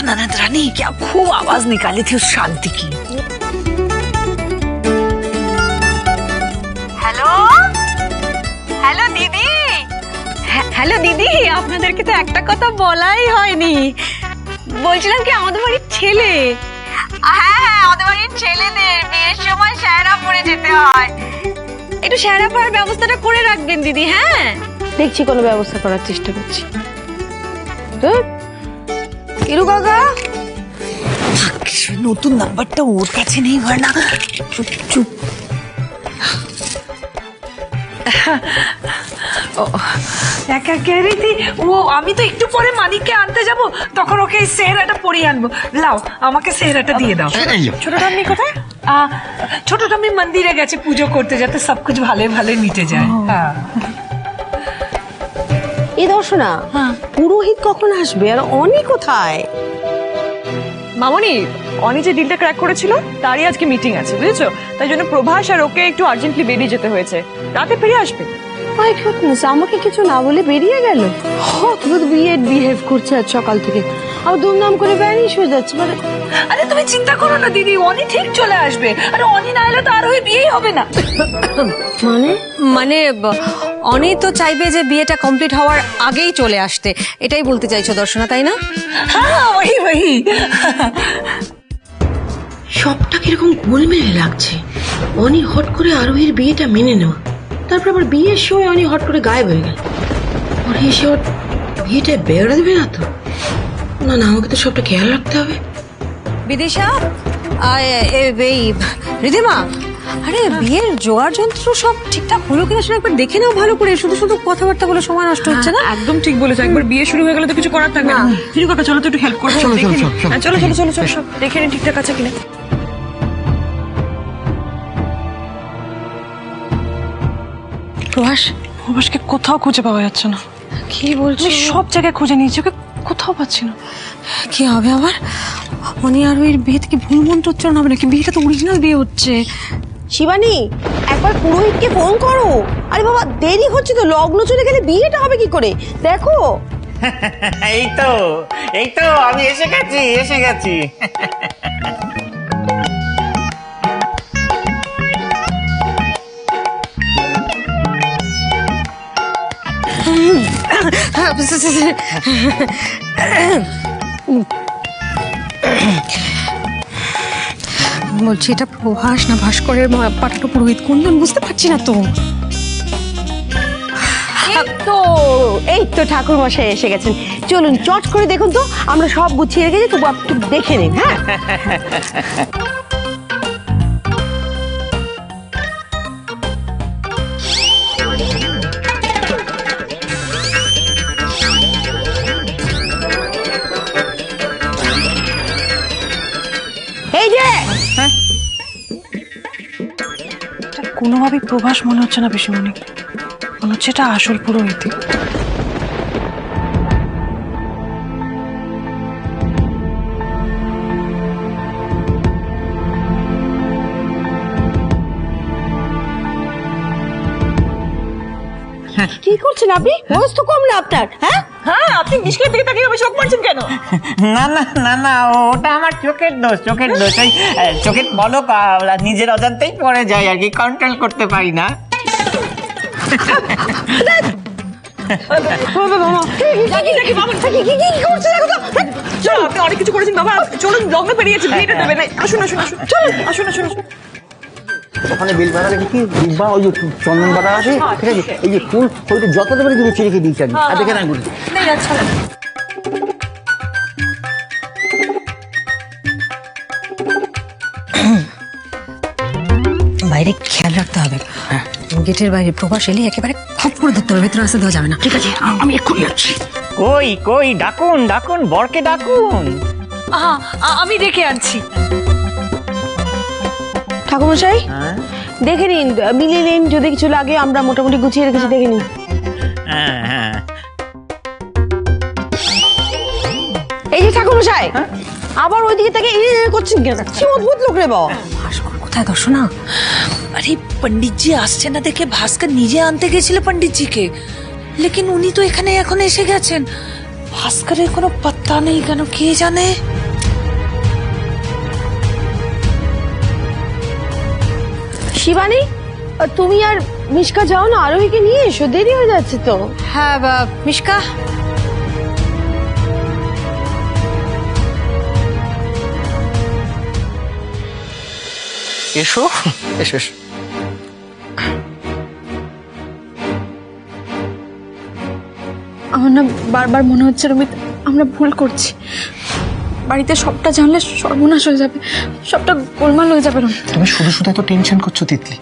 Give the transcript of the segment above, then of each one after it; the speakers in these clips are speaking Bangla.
ननद रानी क्या खूब आवाज निकाली थी उस शांति की। হ্যালো হ্যালো দিদি, হ্যালো দিদি, আপনাদেরকে তো একটা কথা বলাই হয়নি। বলছিলাম কি আমাদের বাড়ির ছেলে, হ্যাঁ হ্যাঁ আমাদের বাড়ির ছেলেদের বিয়ের সময় সায়রা পরে যেতে হয়, একটু সায়রা পরার ব্যবস্থাটা করে রাখবেন দিদি। হ্যাঁ দেখছি কোনো ব্যবস্থা করার চেষ্টা করছি। কিরু কাকা, নতুন নাম্বারটা ওর কাছে নেই ভার্না, চুপ চুপ। একা কह रही थी वो আমি তো একটু পরে মানিককে আনতে যাব, তখন ওকে এই সেহরাটা পরিয়ে আনবো। লাও আমাকে সেহরাটা দিয়ে দাও। ছোট ঠাম্মি কোথায়? ছোট ঠাম্মি মন্দিরে গেছে পুজো করতে, যাতে সব কিছু ভালো ভালো মিটে যায়। হ্যাঁ এই দর্শনা, পুরোহিত কখন আসবে আর অনি কোথায়? মামনি, অনি যে ডিলটা ক্র্যাক করেছিল তারই আজকে মিটিং আছে, বুঝেছো? তাই জন্য প্রভাস আর ওকে একটু আর্জেন্টলি বেরিয়ে যেতে হয়েছে, রাতে ফিরে আসবে। মাই গডনেস, আমাকে কিছু না বলে বেরিয়ে গেল। অদ্ভুত বিয়েড বিহেভ করছে আজ সকাল থেকে, আর দুমদাম করে ভ্যানিশ হয়ে যাচ্ছে। মানে আরে তুমি চিন্তা করো না দিদি, অনি ঠিক চলে আসবে। আরে অনি না এলে তো আর হয়ে বিয়েই হবে না। মানে অনি তো চাইবে যে বিয়েটা কমপ্লিট হওয়ার আগেই চলে আসতে, এটাই বলতে চাইছো দর্শনা, তাই না? হ্যাঁ ওই ওই। সবটা কিরকম গোলমেলে লাগছে। অনি হট করে আরোহীর বিয়েটা মেনে নেওয়া, তারপর আবার বিয়ের সময় অনি হট করে গায়েব হয়ে গেল। পরে এসে ওর বিয়েটা বেড়া দেবে না তো? না না, আমাকে তো সবটা খেয়াল রাখতে হবে। বিদিশা, এই রিদিমা, আরে বিয়ের জোগাড় যন্ত্র সব ঠিকঠাক হলো কিনা সেটা একবার দেখে নাও ভালো করে। শুধু শুধু কথাবার্তা বলে সময় নষ্ট হচ্ছে না। একদম ঠিক বলেছো, একবার বিয়ে শুরু হয়ে গেলে তো কিছু করার থাকবে না। ফিরু কাকা চলো তো একটু হেল্প করো। চলো চলো চলো চলো চলো সব দেখে নিন ঠিকঠাক আছে কিনা। প্রভাসকে কোথাও খুঁজে পাওয়া যাচ্ছে না। কি বলছো? আমি সব জায়গায় খুঁজে নিয়েছি, ওকে কোথাও পাচ্ছি না। কি হবে আবার? অনি আর ওই বিয়ে থেকে ভুল মন্ত্র উচ্চারণ হবে নাকি? বিয়েটা তো অরিজিনাল বিয়ে হচ্ছে। শিবানী, একবার পুরোহিতকে ফোন করো। আরে বাবা, দেরি হচ্ছে তো, লগ্ন চলে গেলে বিয়েটা হবে কি করে? দেখো। এই তো আমি এসে গেছি। বলছি এটা প্রভাস না ভাস্করের পাঠানো পুরোহিত, কোনজন বুঝতে পারছি না তো। এই তো ঠাকুর মশাই এসে গেছেন। চলুন চট করে দেখুন তো, আমরা সব গুছিয়ে রেখেছি, তবু একটু দেখে নিন। হ্যাঁ এই যে কোনোভাবেই প্রভাস মনে হচ্ছে না পিসিমণি, মনে হচ্ছে এটা আসল পুরোহিত। কি করছেন আপনি? বয়স তো কম না আপনার। হ্যাঁ হ্যাঁ, আপনি মিশকের দিকে তাকিয়ে আমি শোক মারছেন কেন? না ওটা আমার চোখের দোষ। ওই চোখের পলক নিজের অজান্তেই পড়ে যায় আর কি, কন্ট্রোল করতে পারি না। আপনি অনেক কিছু করেছেন বাবা, চলুন লগ্ন পেরিয়েছে, বিয়েটা দেবে না। আসুন আসুন আসুন, চলুন আসুন আসুন আসুন। ওখানে বেল পাতা রেখেছি, ডিব্বা ওই যে চন্দন পাতা আছে, ঠিক আছে? এই যে ফুল ওইটা যত দেবে গুছিয়ে রেখে দিয়েছি আমি। আর দেখে না গুলি বাইরে খেয়াল রাখতে হবে, গেটের বাইরে প্রভাস এলে একেবারে খপ করে ধরতে হবে, ভেতরে আসতে দেওয়া যাবে না। ঠিক আছে আমি এক্ষুনি যাচ্ছি। কই ডাকুন বরকে ডাকুন। আমি ডেকে আনছি। ঠাকুর মশাই দেখে নিন, মিলিয়ে নিন, যদি কিছু লাগে আমরা মোটামুটি গুছিয়ে রেখেছি, দেখে নিন। হ্যাঁ এই যে ঠাকুর মশাই, আবার ওইদিকে থেকে করছেন কেন? কি অদ্ভুত লোক রে বাবা। ভাস্কর কোথায় দর্শনা? আরে पंडित जी আসছে না দেখে ভাস্কর নিজে আনতে গেছিল पंडित जी কে, लेकिन উনি তো এখানে এখন এসে গেছেন। ভাস্করের কোনো পাত্তা নেই কেন, কে জানে? শিবানী, তুমি আর মিশকা যাও না, আরোহীকে নিয়ে এসো, দেরি হয়ে যাচ্ছে তো। হ্যাঁ মিশকা, এসো এসো এসো। আমার না বারবার মনে হচ্ছে রমিত, আমরা ভুল করছি। বাড়িতে সবটা জানলে সর্বনাশ হয়ে যাবে, সবটা গোলমাল হয়ে যাবে রমিত। তুমি শুধু শুধু এত টেনশন করছো তিতলি।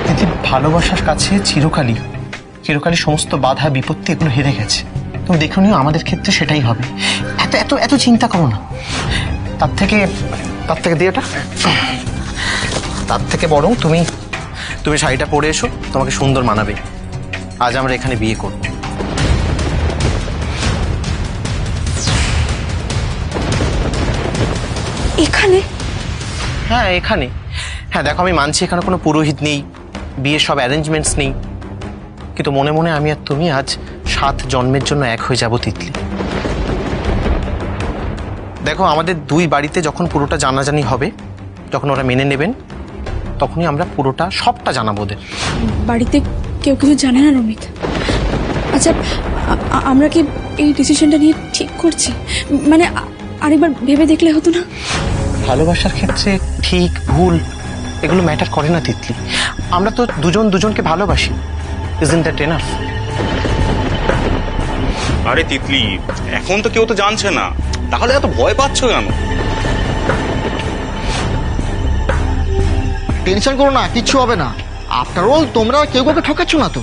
তিতলি, ভালোবাসার কাছে চিরকালই সমস্ত বাধা বিপত্তি এগুলো হেরে গেছে। তুমি দেখো নিও আমাদের ক্ষেত্রে সেটাই হবে। এত এত এত চিন্তা করো না। তার থেকে দিয়ে এটা, তার থেকে বরং তুমি শাড়িটা পরে এসো, তোমাকে সুন্দর মানাবে। আজ আমরা এখানে বিয়ে করব। এখানে? হ্যাঁ এখানে। হ্যাঁ দেখো, আমি মানছি এখানে কোনো পুরোহিত নেই, বিয়ের সব অ্যারেঞ্জমেন্টস নেই, কিন্তু মনে মনে আমি আর তুমি আজ 7 জন্মের জন্য এক হয়ে যাব তিতলি। দেখো, আমাদের 2 বাড়িতে যখন পুরোটা জানাজানি হবে, যখন ওরা মেনে নেবেন, তখনই আমরা পুরোটা সবটা জানাবো ওদের। বাড়িতে কেউ কিছু জানে না রমিত? আচ্ছা, আমরা কি এই ডিসিশনটা নিয়ে ঠিক করছি? মানে আরেকবার ভেবে দেখলে হতো না? ভালোবাসার ক্ষেত্রে ঠিক ভুল এগুলো ম্যাটার করে না তিতলি। আমরা তো দুজনকে ভালোবাসি। Isn't that enough? আরে তিতলি, এখন তো কেউ তো জানছে না, তাহলে এত ভয় পাচ্ছ কেন? টেনশন করো না, কিচ্ছু হবে না। আফটার অল তোমরা কেউ কাউকে ঠকাচ্ছ না তো।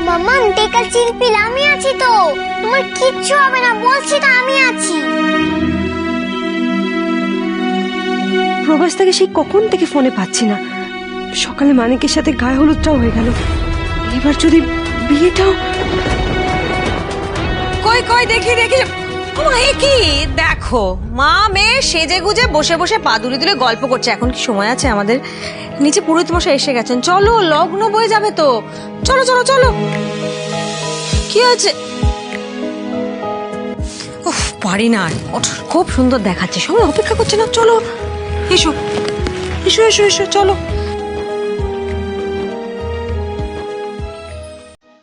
মাম্মা টেকা চিলপিল, আমি আছি তো, তোমার কিচ্ছু হবে না, বলছি তো আমি আছি। প্রভাস থেকে সেই কখন থেকে ফোনে পাচ্ছি না। সকালে মানিকের সাথে গায়ে হলুদটাও হয়ে গেল, এবার যদি বিয়েটাও। কই দেখি কি দেখো, মা মেয়ে সেজে গুজে বসে বসে পা দুলে দুলে গল্প করছে। এখন কি সময় আছে আমাদের? নিচে পুরোহিত মশাই এসে গেছেন, চলো লগ্ন বয়ে যাবে তো। চলো চলো চলো, কি আছে? উফ, পারি না আর। খুব সুন্দর দেখাচ্ছে, সবাই অপেক্ষা করছে না। চলো এসো এসো এসো এসো, চলো।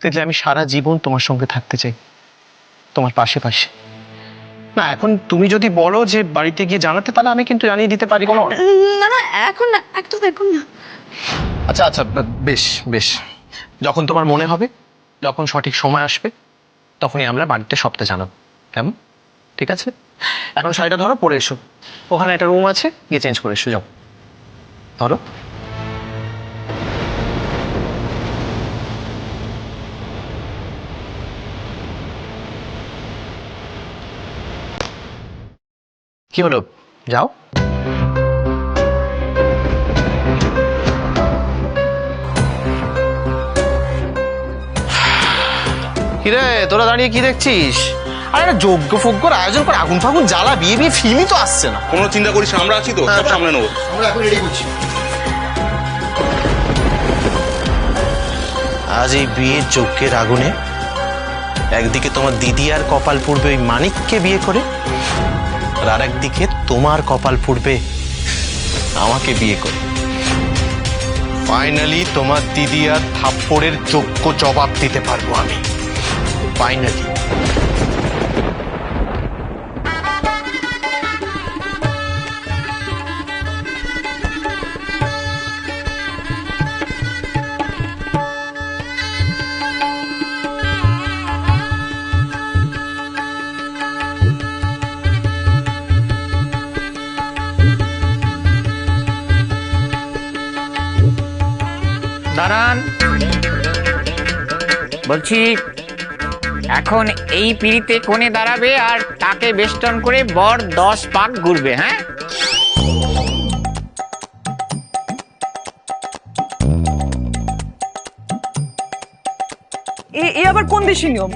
তিতলি, আমি সারা জীবন তোমার সঙ্গে থাকতে চাই, তোমার পাশে। না, এখন তুমি যদি বলো যে বাড়িতে গিয়ে জানাতে, তাহলে আমি কিন্তু জানিয়ে দিতে পারি। কোনো না এখন না, একদম এখন না। আচ্ছা বেশ, যখন তোমার মনে হবে, যখন সঠিক সময় আসবে, তখনই আমরা বাড়িতে সবটা জানাবো। কেমন? ঠিক আছে, এখন শাড়িটা ধরো, পরে এসো। ওখানে একটা রুম আছে, গিয়ে চেঞ্জ করে এসো। যাও, ধরো। কি হলো, যাও। কিরে, তোরা দাঁড়িয়ে কি দেখছিস? আরে একটা যজ্ঞ ফজ্ঞর আয়োজন করে আগুন ফাগুন জ্বালা, বিয়ে ফিলই তো আসছে না। কোনো চিন্তা করিস না, আমরা আছি তো, সব সামনে নেবো। আমরা এখন রেডি করছি। আজ এই বিয়ের যজ্ঞের আগুনে একদিকে তোমার দিদি আর কপাল পুড়বে ওই মানিককে বিয়ে করে, আর একদিকে তোমার কপাল পুড়বে আমাকে বিয়ে করে। ফাইনালি তোমার দিদি আর থাপ্পড়ের যোগ্য জবাব দিতে পারবো আমি। ফাইনালি। দাঁড়ান, বলছি এখন এই পিড়িতে কোণে দাঁড়াবে আর তাকে বেষ্টন করে বর 10 পাক ঘুরবে। হ্যাঁ, এ আবার কোন দেশি নিয়ম?